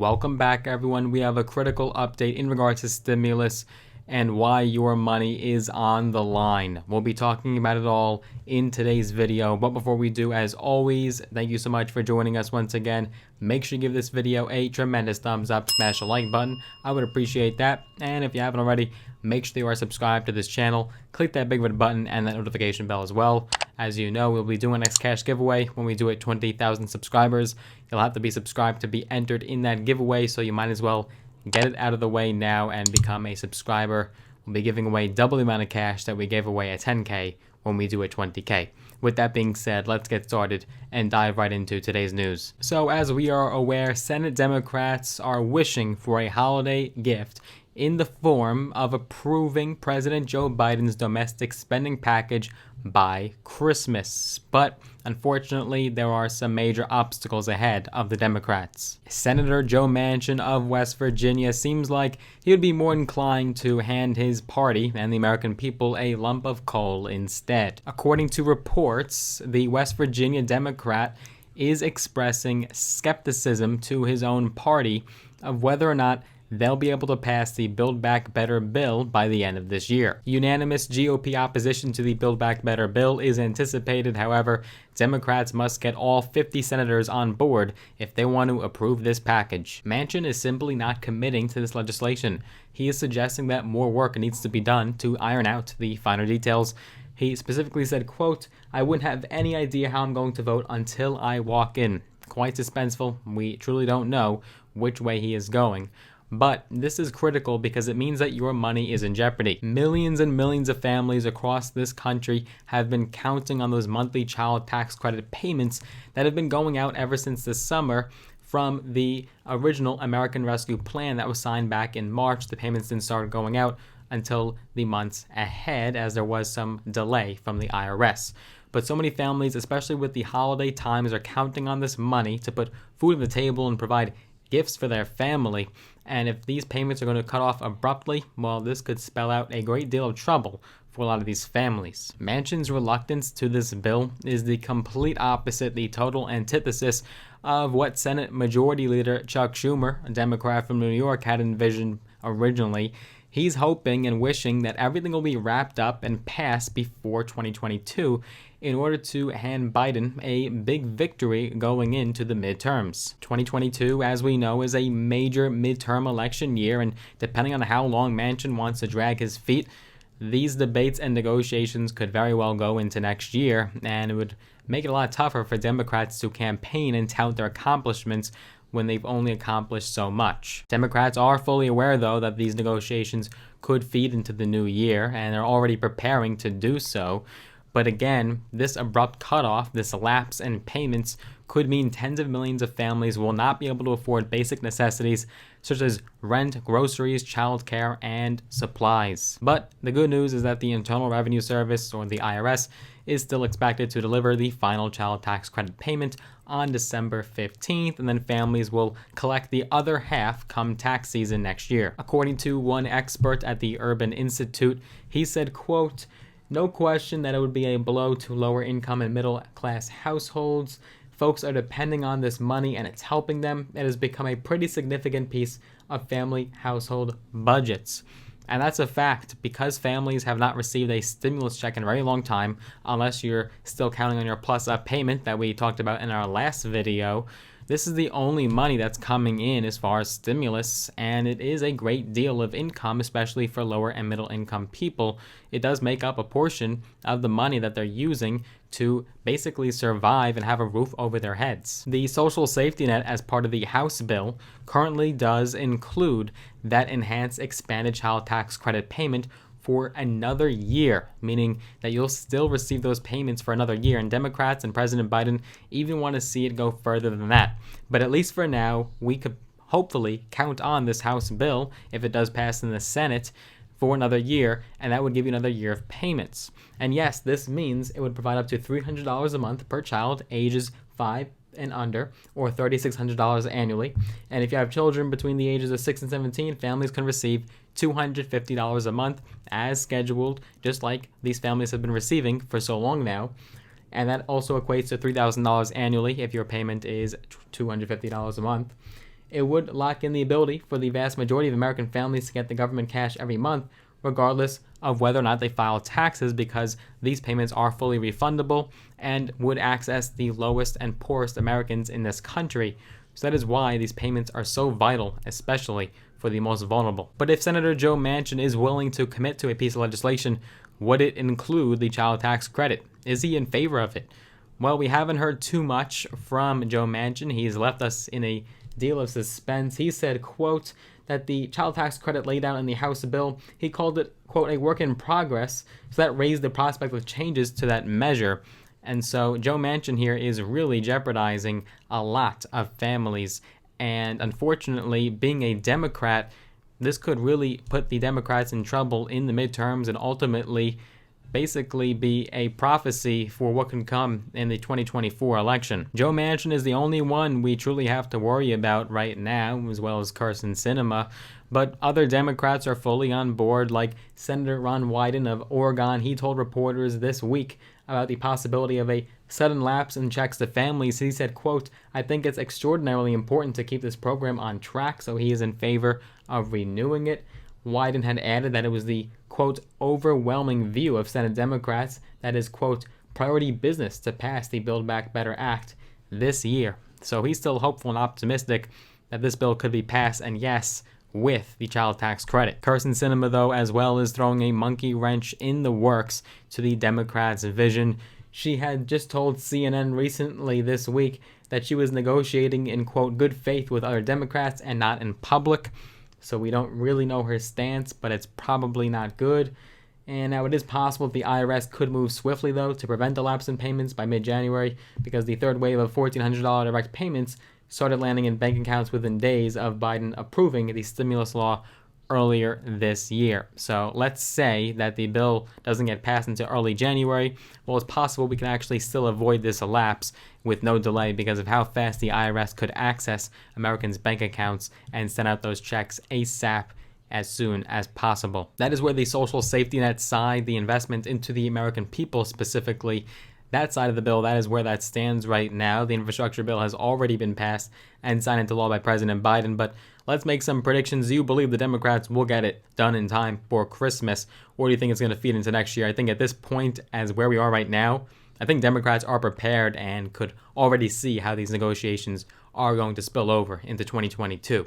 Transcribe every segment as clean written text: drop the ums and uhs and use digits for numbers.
Welcome back, everyone. We have a critical update in regards to stimulus and why your money is on the line. We'll be talking about it all in today's video. But before we do, as always, thank you so much for joining us once again. Make sure you give this video a tremendous thumbs up, smash the like button. I would appreciate that. And if you haven't already, make sure you are subscribed to this channel. Click that big red button and that notification bell as well. As you know, we'll be doing a next cash giveaway when we do it 20,000 subscribers. You'll have to be subscribed to be entered in that giveaway, so you might as well get it out of the way now and become a subscriber. We'll be giving away double the amount of cash that we gave away at 10K when we do a 20K. With that being said, let's get started and dive right into today's news. So as we are aware, Senate Democrats are wishing for a holiday gift in the form of approving President Joe Biden's domestic spending package by Christmas. But unfortunately, there are some major obstacles ahead of the Democrats. Senator Joe Manchin of West Virginia seems like he would be more inclined to hand his party and the American people a lump of coal instead. According to reports, the West Virginia Democrat is expressing skepticism to his own party of whether or not they'll be able to pass the Build Back Better bill by the end of this year. Unanimous GOP opposition to the Build Back Better bill is anticipated. However, Democrats must get all 50 senators on board if they want to approve this package. Manchin is simply not committing to this legislation. He is suggesting that more work needs to be done to iron out the finer details. He specifically said, quote, "I wouldn't have any idea how I'm going to vote until I walk in." Quite suspenseful. We truly don't know which way he is going. But this is critical because it means that your money is in jeopardy. Millions and millions of families across this country have been counting on those monthly child tax credit payments that have been going out ever since the summer from the original American Rescue Plan that was signed back in March. The payments didn't start going out until the months ahead, as there was some delay from the IRS. But so many families, especially with the holiday times, are counting on this money to put food on the table and provide gifts for their family. And if these payments are going to cut off abruptly, well, this could spell out a great deal of trouble for a lot of these families. Manchin's reluctance to this bill is the complete opposite, the total antithesis of what Senate Majority Leader Chuck Schumer, a Democrat from New York, had envisioned originally. He's hoping and wishing that everything will be wrapped up and passed before 2022 in order to hand Biden a big victory going into the midterms. 2022, as we know, is a major midterm election year, and depending on how long Manchin wants to drag his feet, these debates and negotiations could very well go into next year, and it would make it a lot tougher for Democrats to campaign and tout their accomplishments when they've only accomplished so much. Democrats are fully aware, though, that these negotiations could feed into the new year, and are already preparing to do so. But again, this abrupt cutoff, this lapse in payments, could mean tens of millions of families will not be able to afford basic necessities such as rent, groceries, childcare, and supplies. But the good news is that the Internal Revenue Service, or the IRS, is still expected to deliver the final child tax credit payment on December 15th, and then families will collect the other half come tax season next year. According to one expert at the Urban Institute, he said, quote, "No question that it would be a blow to lower income and middle class households. Folks are depending on this money and it's helping them. It has become a pretty significant piece of family household budgets." And that's a fact, because families have not received a stimulus check in a very long time, unless you're still counting on your plus-up payment that we talked about in our last video. This is the only money that's coming in as far as stimulus, and it is a great deal of income, especially for lower and middle income people. It does make up a portion of the money that they're using to basically survive and have a roof over their heads. The social safety net, as part of the House bill, currently does include that enhanced expanded child tax credit payment for another year, meaning that you'll still receive those payments for another year. And Democrats and President Biden even want to see it go further than that. But at least for now, we could hopefully count on this House bill, if it does pass in the Senate, for another year, and that would give you another year of payments. And yes, this means it would provide up to $300 a month per child ages 5 and under, or $3,600 annually. And if you have children between the ages of 6 and 17, families can receive $250 a month as scheduled, just like these families have been receiving for so long now. And that also equates to $3,000 annually if your payment is $250 a month. it would lock in the ability for the vast majority of American families to get the government cash every month, regardless of whether or not they file taxes, because these payments are fully refundable and would access the lowest and poorest Americans in this country. So that is why these payments are so vital, especially for the most vulnerable. But if Senator Joe Manchin is willing to commit to a piece of legislation, would it include the child tax credit? Is he in favor of it? Well, we haven't heard too much from Joe Manchin. He's left us in a deal of suspense. He said, quote, that the child tax credit laid out in the House bill, he called it, quote, a work in progress. So that raised the prospect of changes to that measure. And so Joe Manchin here is really jeopardizing a lot of families. And unfortunately, being a Democrat, this could really put the Democrats in trouble in the midterms and ultimately basically be a prophecy for what can come in the 2024 election. Joe Manchin is the only one we truly have to worry about right now, as well as Kyrsten Sinema, but other Democrats are fully on board, like Senator Ron Wyden of Oregon. He told reporters this week about the possibility of a sudden lapse in checks to families. He said, quote, I think it's extraordinarily important to keep this program on track, so he is in favor of renewing it. Wyden had added that it was the, quote, overwhelming view of Senate Democrats that is, quote, priority business to pass the Build Back Better Act this year. So he's still hopeful and optimistic that this bill could be passed, and yes, with the child tax credit. Kyrsten Sinema, though, as well, is throwing a monkey wrench in the works to the Democrats' vision. She had just told CNN recently this week that she was negotiating in, quote, good faith with other Democrats and not in public. So we don't really know her stance, but it's probably not good. And now it is possible that the IRS could move swiftly, though, to prevent the lapse in payments by mid-January, because the third wave of $1,400 direct payments started landing in bank accounts within days of Biden approving the stimulus law earlier this year. So let's say that the bill doesn't get passed until early January. Well, it's possible we can actually still avoid this lapse with no delay because of how fast the IRS could access Americans' bank accounts and send out those checks ASAP as soon as possible. That is where the social safety net side, the investment into the American people specifically, that side of the bill, that is where that stands right now. The infrastructure bill has already been passed and signed into law by President Biden, but let's make some predictions. Do you believe the Democrats will get it done in time for Christmas, or do you think it's going to feed into next year? I think at this point, as where we are right now, I think Democrats are prepared and could already see how these negotiations are going to spill over into 2022.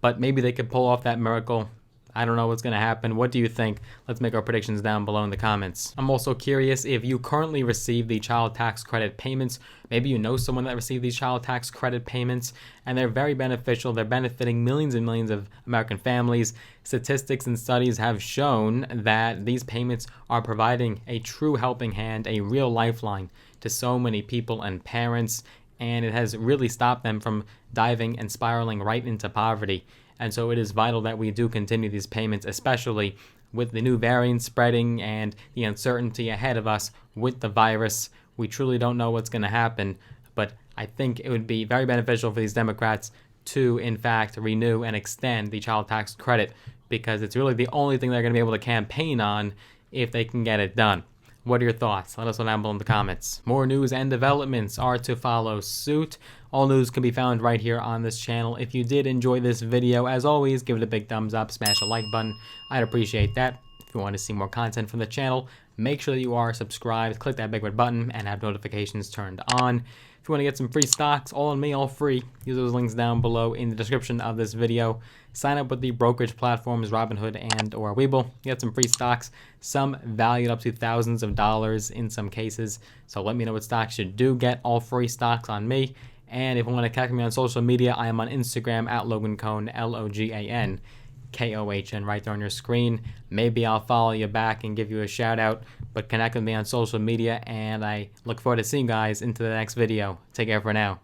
But maybe they could pull off that miracle. I don't know what's going to happen. What do you think? Let's make our predictions down below in the comments. I'm also curious if you currently receive the child tax credit payments. Maybe you know someone that received these child tax credit payments, and they're very beneficial. They're benefiting millions and millions of American families. Statistics and studies have shown that these payments are providing a true helping hand, a real lifeline to so many people and parents, and it has really stopped them from diving and spiraling right into poverty. And so it is vital that we do continue these payments, especially with the new variant spreading and the uncertainty ahead of us with the virus. We truly don't know what's going to happen, but I think it would be very beneficial for these Democrats to, in fact, renew and extend the child tax credit, because it's really the only thing they're going to be able to campaign on if they can get it done. What are your thoughts? Let us know down below in the comments. More news and developments are to follow suit. All news can be found right here on this channel. If you did enjoy this video, as always, give it a big thumbs up, smash the like button. I'd appreciate that. If you want to see more content from the channel, make sure that you are subscribed, click that big red button, and have notifications turned on. If you want to get some free stocks, all on me, all free, use those links down below in the description of this video. Sign up with the brokerage platforms Robinhood and or Webull. Get some free stocks, some valued up to thousands of dollars in some cases. So let me know what stocks you do get. All free stocks on me. And if you want to connect with me on social media, I am on Instagram at Logan Cohn, LOGAN KOHN, right there on your screen. Maybe I'll follow you back and give you a shout out, but connect with me on social media, and I look forward to seeing you guys into the next video. Take care for now.